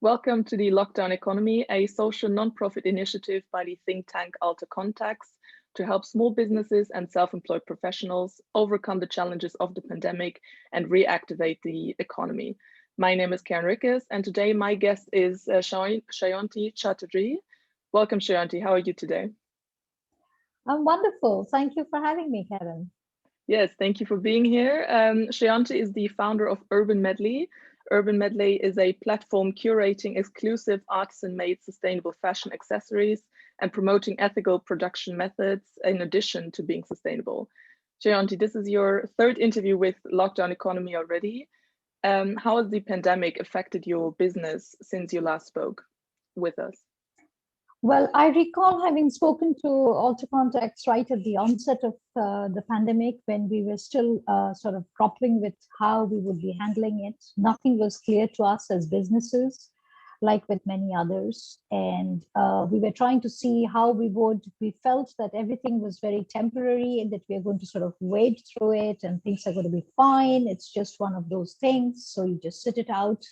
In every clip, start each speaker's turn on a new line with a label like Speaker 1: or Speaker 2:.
Speaker 1: Welcome to the Lockdown Economy, a social non-profit initiative by the think tank AlterContacts to help small businesses and self-employed professionals overcome the challenges of the pandemic and reactivate the economy. My name is Karen Rickes, and today my guest is Shayonti Chatterji. Welcome, Shayonti. How are you today?
Speaker 2: I'm wonderful. Thank you for having me, Karen.
Speaker 1: Yes, thank you for being here. Shayonti is the founder of Urban Medley. Urban Medley is a platform curating exclusive artisan-made sustainable fashion accessories and promoting ethical production methods in addition to being sustainable. Shayonti, this is your third interview with Lockdown Economy already. How has the pandemic affected your business since you last spoke with us?
Speaker 2: Well, I recall having spoken to AlterContacts right at the onset of the pandemic when we were still sort of grappling with how we would be handling it. Nothing was clear to us as businesses, like with many others. And we were trying to see how we felt that everything was very temporary and that we are going to sort of wade through it and things are going to be fine. It's just one of those things. So you just sit it out.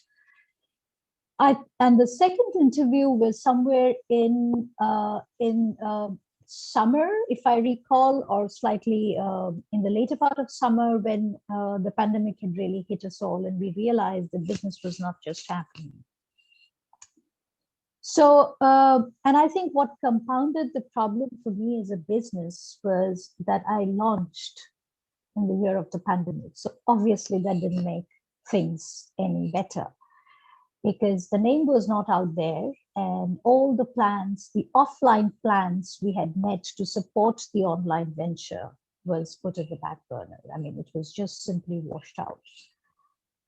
Speaker 2: And the second interview was somewhere in summer, if I recall, or slightly in the later part of summer when the pandemic had really hit us all and we realized that business was not just happening. So, and I think what compounded the problem for me as a business was that I launched in the year of the pandemic. So obviously that didn't make things any better, because the name was not out there and all the plans, the offline plans we had met to support the online venture was put at the back burner. I mean, it was just simply washed out.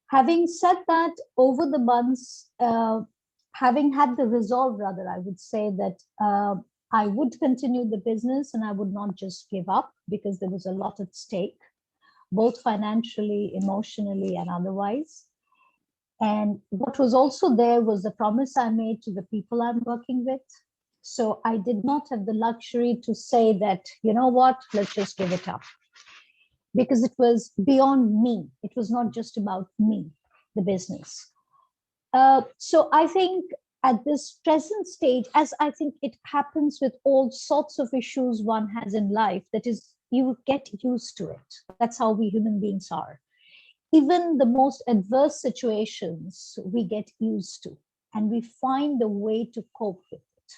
Speaker 2: Having said that, over the months, having had the resolve, rather, I would say that I would continue the business and I would not just give up, because there was a lot at stake, both financially, emotionally, and otherwise. And what was also there was the promise I made to the people I'm working with. So I did not have the luxury to say that, you know what, let's just give it up. Because it was beyond me. It was not just about me, the business. So I think at this present stage, as I think it happens with all sorts of issues one has in life, that is, you get used to it. That's how we human beings are. Even the most adverse situations we get used to, and we find a way to cope with it.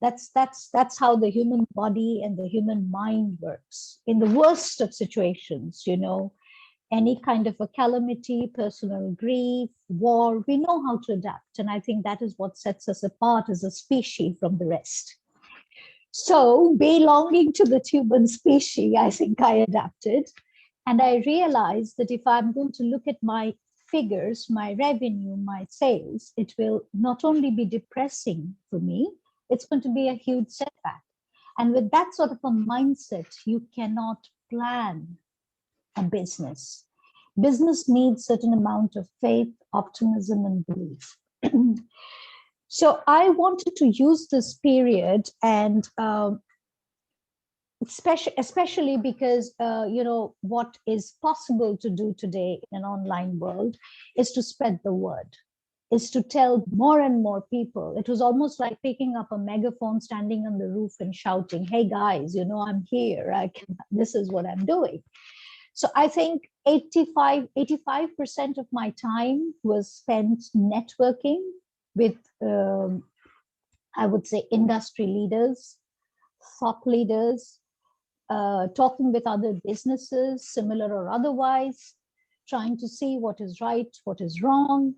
Speaker 2: That's how the human body and the human mind works. In the worst of situations, you know, any kind of a calamity, personal grief, war, we know how to adapt. And I think that is what sets us apart as a species from the rest. So belonging to the human species, I think I adapted. And I realized that if I'm going to look at my figures, my revenue, my sales, it will not only be depressing for me, it's going to be a huge setback. And with that sort of a mindset, you cannot plan a business. Business needs a certain amount of faith, optimism, and belief. So I wanted to use this period and especially because you know, what is possible to do today in an online world is to spread the word, is to tell more and more people. It was almost like picking up a megaphone, standing on the roof and shouting, hey guys, you know, I'm here, this is what I'm doing. So I think 85% of my time was spent networking with I would say industry leaders, thought leaders, talking with other businesses, similar or otherwise, trying to see what is right, what is wrong.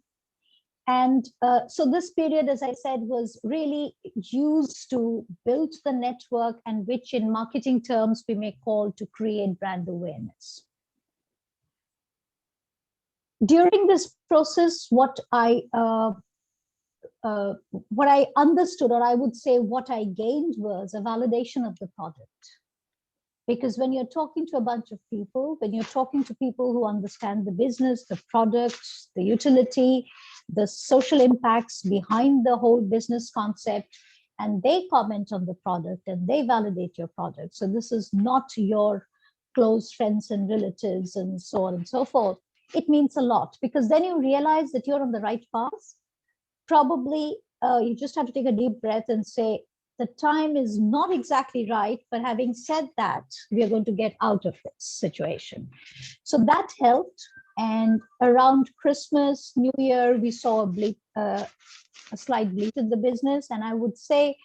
Speaker 2: And so this period, as I said, was really used to build the network, and which in marketing terms we may call to create brand awareness. During this process, what I understood, or I would say what I gained, was a validation of the product. Because when you're talking to a bunch of people, when you're talking to people who understand the business, the products, the utility, the social impacts behind the whole business concept, and they comment on the product and they validate your product. So this is not your close friends and relatives and so on and so forth. It means a lot, because then you realize that you're on the right path. probably you just have to take a deep breath and say, the time is not exactly right, but having said that, we are going to get out of this situation. So that helped. And around Christmas, New Year, we saw a slight bleed in the business. And I would say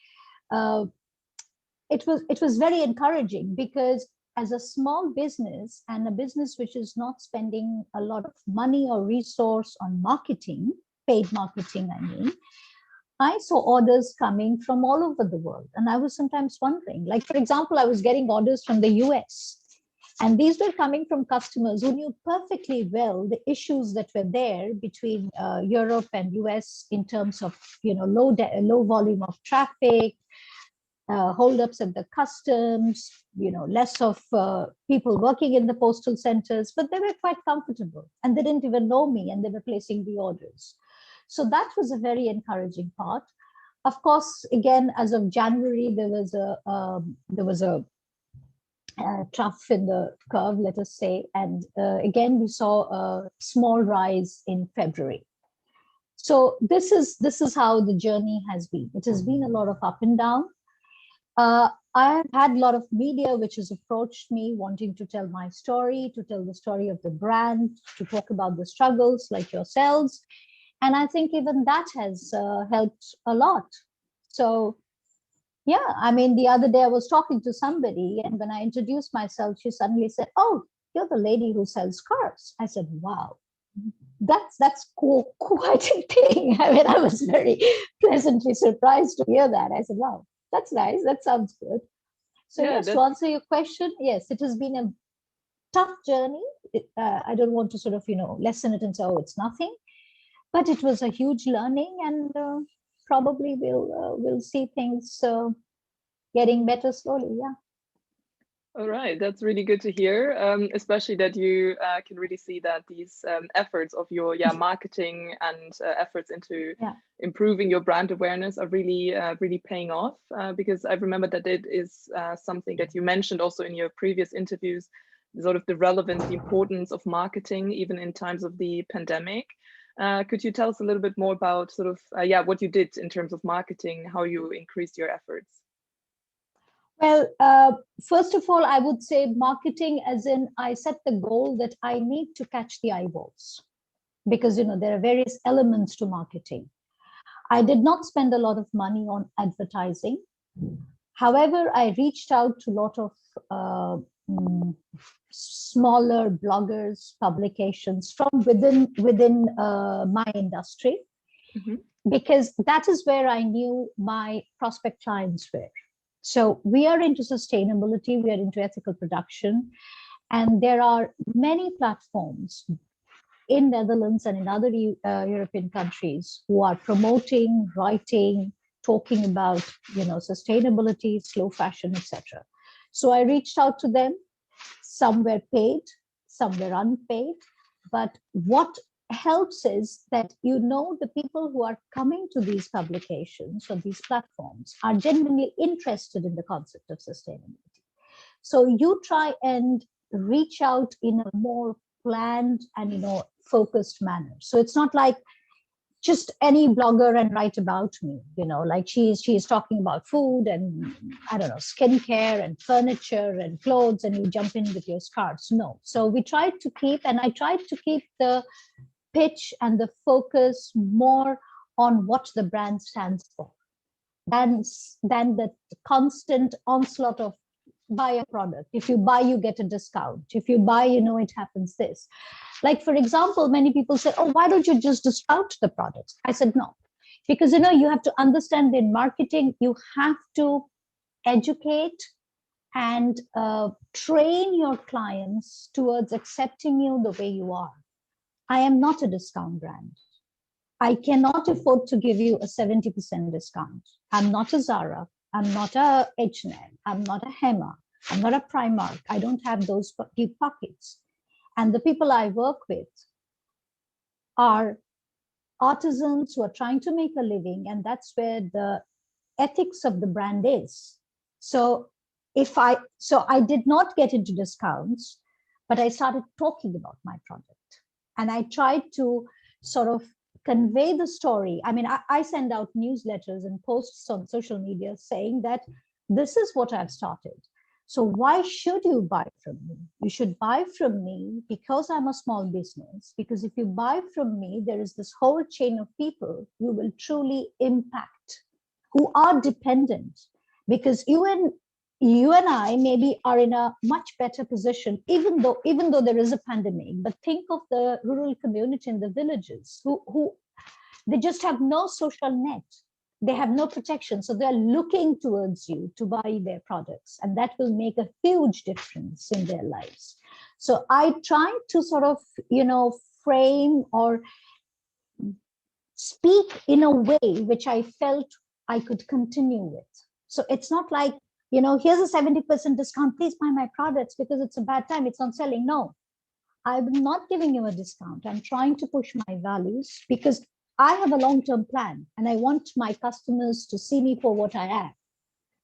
Speaker 2: it was very encouraging, because as a small business, and a business which is not spending a lot of money or resource on marketing, paid marketing, I mean, I saw orders coming from all over the world. And I was sometimes wondering, like, for example, I was getting orders from the US. And these were coming from customers who knew perfectly well the issues that were there between Europe and US in terms of, low volume of traffic, holdups at the customs, less of people working in the postal centers, but they were quite comfortable and they didn't even know me and they were placing the orders. So that was a very encouraging part. Of course, again, as of January, there was a trough in the curve, let us say, and again we saw a small rise in February. So this is how the journey has been. It has been a lot of up and down. I have had a lot of media which has approached me wanting to tell my story, to tell the story of the brand, to talk about the struggles, like yourselves. And I think even that has helped a lot. So, yeah, I mean, the other day I was talking to somebody, and when I introduced myself, she suddenly said, "Oh, you're the lady who sells cars." I said, "Wow, that's cool, quite a thing." I mean, I was very pleasantly surprised to hear that. I said, "Wow, that's nice. That sounds good." So, yeah, yes, to answer your question, yes, it has been a tough journey. I don't want to sort of, lessen it and say, "Oh, it's nothing." But it was a huge learning, and probably we'll see things getting better slowly. Yeah.
Speaker 1: All right, that's really good to hear, especially that you can really see that these efforts of your marketing and efforts into improving your brand awareness are really really paying off, because I remember that it is something that you mentioned also in your previous interviews, sort of the relevance, the importance of marketing even in times of the pandemic. Could you tell us a little bit more about sort of what you did in terms of marketing, how you increased your efforts?
Speaker 2: Well, first of all, I would say marketing, as in I set the goal that I need to catch the eyeballs, because there are various elements to marketing. I did not spend a lot of money on advertising. However, I reached out to a lot of smaller bloggers, publications from within my industry, because that is where I knew my prospect clients were. So we are into sustainability, we are into ethical production, and there are many platforms in Netherlands and in other European countries who are promoting, writing, talking about sustainability, slow fashion, etc. So I reached out to them. Some were paid, some were unpaid. But what helps is that the people who are coming to these publications or these platforms are genuinely interested in the concept of sustainability. So you try and reach out in a more planned and focused manner. So it's not like just any blogger and write about me, like she's talking about food and I don't know, skincare and furniture and clothes, and you jump in with your scarves. No. So I tried to keep the pitch and the focus more on what the brand stands for than the constant onslaught of buy a product. If you buy, you get a discount. If you buy, it happens this. Like, for example, many people say, "Oh, why don't you just discount the products?" I said, no, because, you have to understand in marketing, you have to educate and train your clients towards accepting you the way you are. I am not a discount brand. I cannot afford to give you a 70% discount. I'm not a Zara. I'm not a H&M. I'm not a Hema. I'm not a Primark. I don't have those deep pockets. And the people I work with are artisans who are trying to make a living, and that's where the ethics of the brand is. So I did not get into discounts, but I started talking about my product. And I tried to sort of convey the story. I mean, I send out newsletters and posts on social media saying that this is what I've started. So why should you buy from me? You should buy from me because I'm a small business, because if you buy from me, there is this whole chain of people you will truly impact who are dependent, because you and I maybe are in a much better position, even though there is a pandemic. But think of the rural community in the villages who they just have no social net. They have no protection. So they're looking towards you to buy their products, and that will make a huge difference in their lives. So I try to sort of, frame or speak in a way which I felt I could continue with. So it's not like, here's a 70% discount, please buy my products because it's a bad time, it's not selling. No, I'm not giving you a discount. I'm trying to push my values because I have a long-term plan and I want my customers to see me for what I am.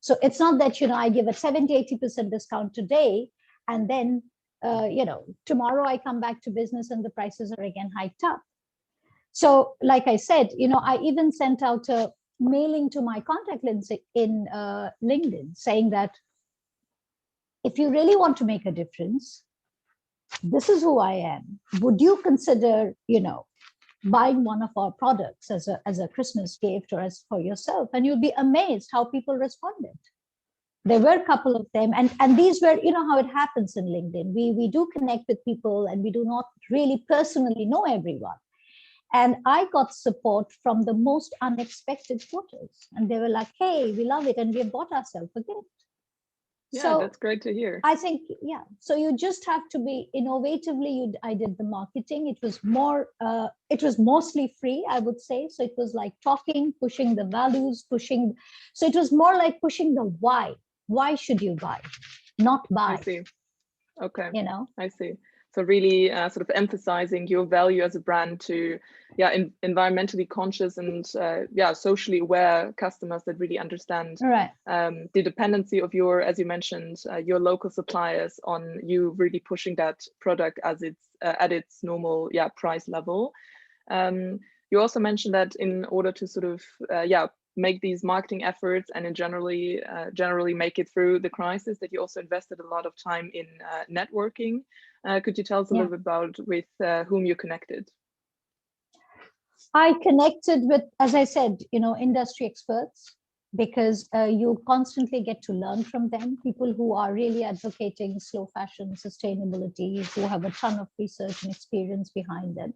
Speaker 2: So it's not that, I give a 70-80% discount today and then, tomorrow I come back to business and the prices are again hiked up. So like I said, I even sent out a mailing to my contact list in LinkedIn saying that if you really want to make a difference, this is who I am. Would you consider, buying one of our products as a Christmas gift or as for yourself? And you'll be amazed how people responded. There were a couple of them, and these were, how it happens in LinkedIn. We do connect with people and we do not really personally know everyone. And I got support from the most unexpected quarters. And they were like, hey, we love it. And we have bought ourselves a gift.
Speaker 1: Yeah,
Speaker 2: so
Speaker 1: that's great to hear.
Speaker 2: I think, yeah. So you just have to be innovatively. I did the marketing. It was mostly free, I would say. So it was like talking, pushing the values, So it was more like pushing the why. Why should you buy? Not buy.
Speaker 1: I see. Okay.
Speaker 2: I
Speaker 1: see. So really sort of emphasizing your value as a brand to, environmentally conscious and socially aware customers that really understand the dependency of your, as you mentioned, your local suppliers on you really pushing that product as it's at its normal price level. You also mentioned that in order to sort of make these marketing efforts and generally make it through the crisis, that you also invested a lot of time in networking. Could you tell us a little bit about with whom you connected?
Speaker 2: I connected with, as I said, industry experts, because you constantly get to learn from them, people who are really advocating slow fashion, sustainability, who have a ton of research and experience behind them.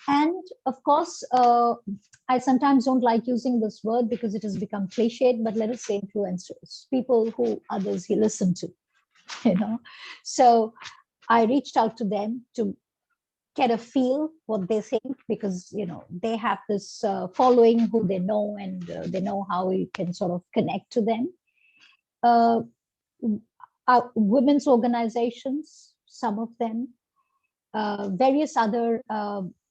Speaker 2: And of course, I sometimes don't like using this word because it has become cliched, but let us say influencers, people who others listen to, So I reached out to them to get a feel what they think, because, they have this following who they know, and they know how you can sort of connect to them. Women's organizations, some of them, various other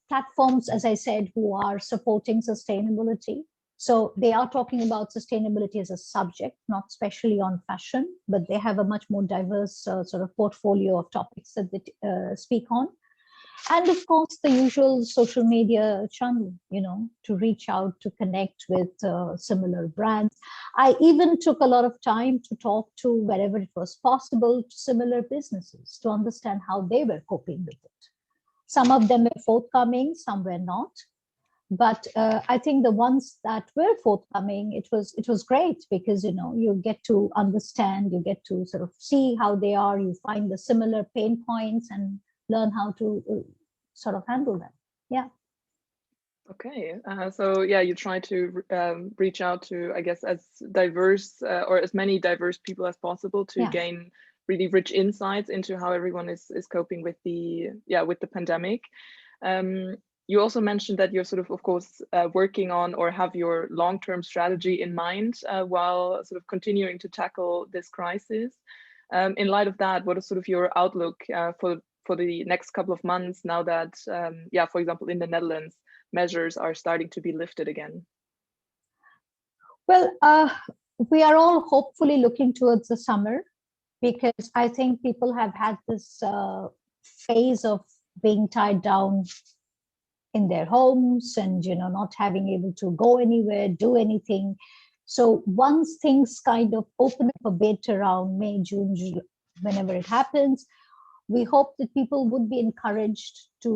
Speaker 2: platforms, as I said, who are supporting sustainability. So they are talking about sustainability as a subject, not especially on fashion, but they have a much more diverse sort of portfolio of topics that they speak on. And of course, the usual social media channel, to reach out, to connect with similar brands. I even took a lot of time to talk to, wherever it was possible, to similar businesses to understand how they were coping with it. Some of them were forthcoming, some were not. But I think the ones that were forthcoming, it was great, because you get to understand, you get to sort of see how they are, you find the similar pain points and learn how to sort of handle them. Yeah.
Speaker 1: Okay, so you try to reach out to, I guess, as diverse or as many diverse people as possible to gain really rich insights into how everyone is coping with the pandemic. You also mentioned that you're sort of course, working on or have your long-term strategy in mind while sort of continuing to tackle this crisis. In light of that, what is sort of your outlook for the next couple of months now that, for example, in the Netherlands, measures are starting to be lifted again?
Speaker 2: Well, we are all hopefully looking towards the summer, because I think people have had this phase of being tied down in their homes and, not having able to go anywhere, do anything. So once things kind of open up a bit around May, June, whenever it happens, we hope that people would be encouraged to,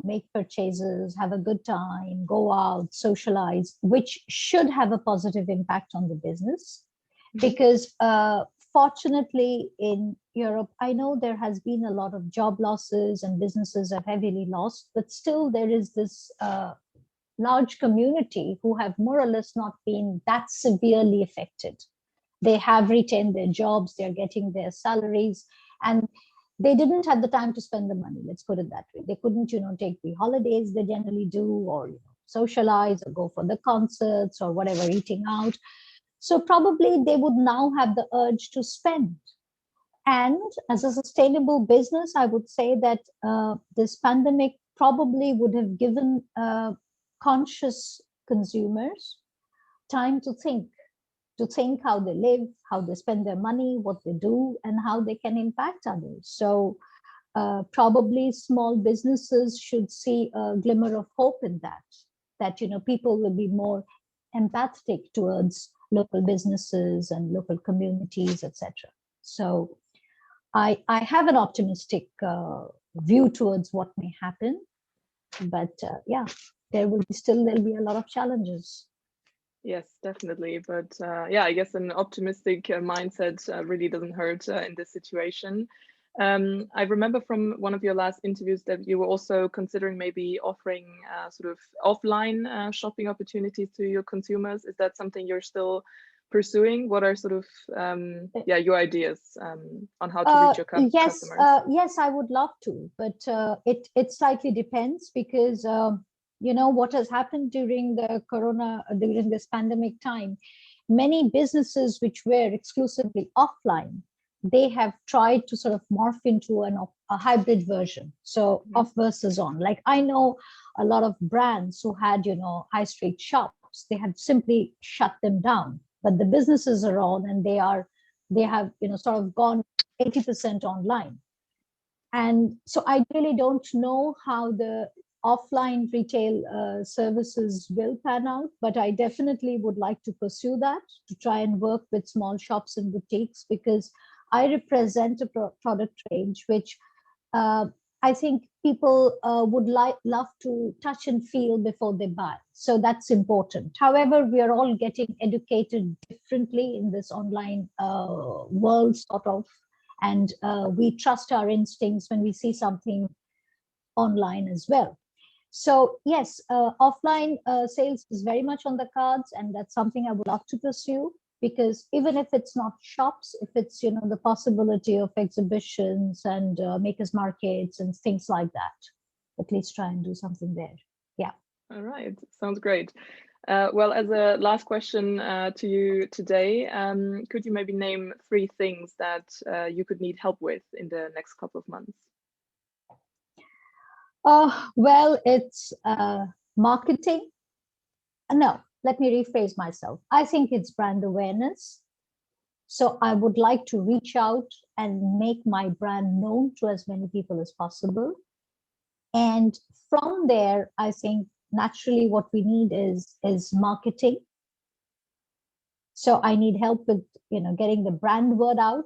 Speaker 2: make purchases, have a good time, go out, socialize, which should have a positive impact on the business. Because fortunately in Europe, I know there has been a lot of job losses and businesses are heavily lost, but still there is this large community who have more or less not been that severely affected. They have retained their jobs, they're getting their salaries, and they didn't have the time to spend the money, let's put it that way. They couldn't, take the holidays they generally do, or socialize or go for the concerts or whatever, eating out. So probably they would now have the urge to spend. And as a sustainable business, I would say that this pandemic probably would have given conscious consumers time to think how they live, how they spend their money, what they do, and how they can impact others. So probably small businesses should see a glimmer of hope in that people will be more empathetic towards local businesses and local communities, etc. So I have an optimistic view towards what may happen, but yeah, there'll be a lot of challenges.
Speaker 1: Yes, definitely. But yeah, I guess an optimistic mindset really doesn't hurt in this situation. I remember from one of your last interviews that you were also considering maybe offering sort of offline shopping opportunities to your consumers. Is that something you're still pursuing? What are sort of your ideas on how to reach your customers?
Speaker 2: Yes, I would love to, but it slightly depends because what has happened during during this pandemic time, many businesses which were exclusively offline, they have tried to sort of morph into a hybrid version. So off versus on. Like I know a lot of brands who had, high street shops, they have simply shut them down, but the businesses are on and they have, sort of gone 80% online. And so I really don't know how the offline retail services will pan out, but I definitely would like to pursue that, to try and work with small shops and boutiques, because I represent a product range which I think people would love to touch and feel before they buy. So that's important. However, we are all getting educated differently in this online world, sort of, and we trust our instincts when we see something online as well. So yes, offline sales is very much on the cards, and that's something I would love to pursue, because even if it's not shops, if it's the possibility of exhibitions and makers markets and things like that, at least try and do something there. Yeah.
Speaker 1: All right, sounds great. Well, as a last question to you today, could you maybe name 3 things that you could need help with in the next couple of months?
Speaker 2: Well, it's marketing. No, let me rephrase myself. I think it's brand awareness. So I would like to reach out and make my brand known to as many people as possible. And from there, I think naturally what we need is marketing. So I need help with getting the brand word out.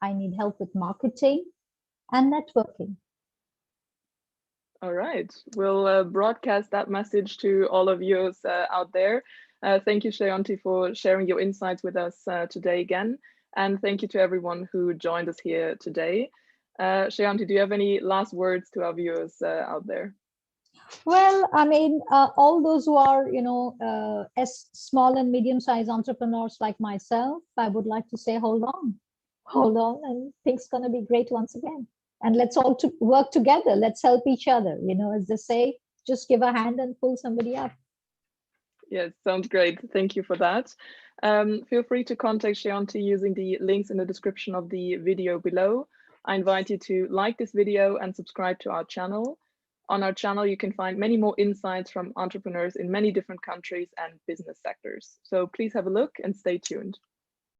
Speaker 2: I need help with marketing and networking.
Speaker 1: All right, we'll broadcast that message to all of you out there. Thank you, Shayonti, for sharing your insights with us today again. And thank you to everyone who joined us here today. Shayonti, do you have any last words to our viewers out there?
Speaker 2: Well, I mean, all those who are, as small and medium-sized entrepreneurs like myself, I would like to say, hold on, and things going to be great once again. And let's all work together. Let's help each other. As they say, just give a hand and pull somebody up.
Speaker 1: Yes, sounds great. Thank you for that. Feel free to contact Shayonti using the links in the description of the video below. I invite you to like this video and subscribe to our channel. On our channel, you can find many more insights from entrepreneurs in many different countries and business sectors. So please have a look and stay tuned.